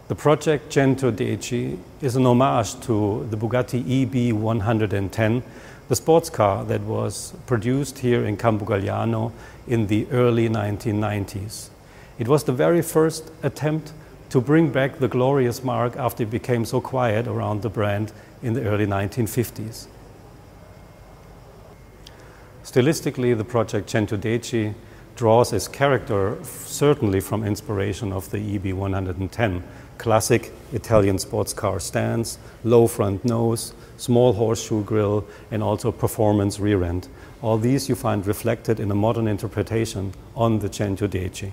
The project Centodieci is an homage to the Bugatti EB110, the sports car that was produced here in Campogalliano in the early 1990s. It was the very first attempt to bring back the glorious mark after it became so quiet around the brand in the early 1950s. Stilistically, the project Centodieci draws its character certainly from inspiration of the EB110, classic Italian sports car stance, low front nose, small horseshoe grille, and also performance rear end. All these you find reflected in a modern interpretation on the Centodieci.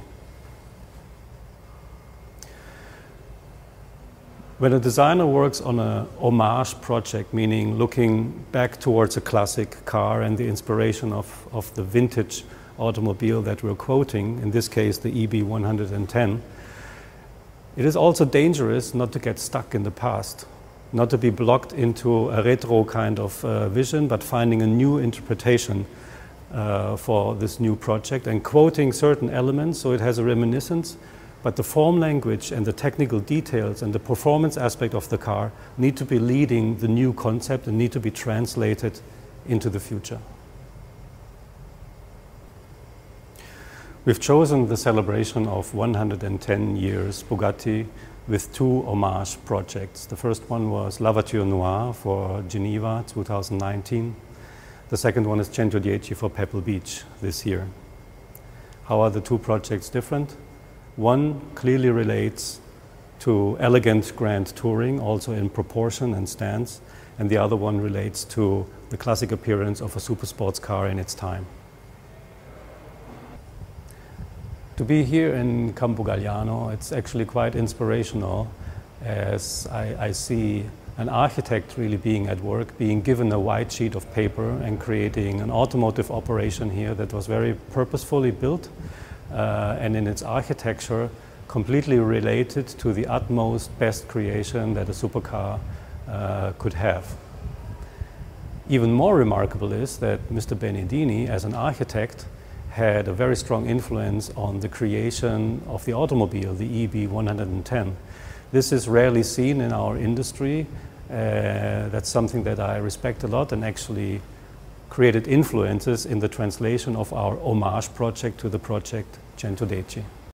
When a designer works on a homage project, meaning looking back towards a classic car and the inspiration of the vintage automobile that we're quoting, in this case the EB110, it is also dangerous not to get stuck in the past, not to be blocked into a retro kind of vision, but finding a new interpretation for this new project and quoting certain elements so it has a reminiscence, but the form language and the technical details and the performance aspect of the car need to be leading the new concept and need to be translated into the future. We've chosen the celebration of 110 years Bugatti with two homage projects. The first one was La Voiture Noire for Geneva 2019. The second one is Centodieci for Pebble Beach this year. How are the two projects different? One clearly relates to elegant grand touring, also in proportion and stance, and the other one relates to the classic appearance of a super sports car in its time. To be here in Campogalliano, it's actually quite inspirational as I see an architect really being at work, being given a white sheet of paper and creating an automotive operation here that was very purposefully built and in its architecture completely related to the utmost best creation that a supercar could have. Even more remarkable is that Mr. Benedini, as an architect, had a very strong influence on the creation of the automobile, the EB110. This is rarely seen in our industry. That's something that I respect a lot and actually created influences in the translation of our homage project to the project Centodieci.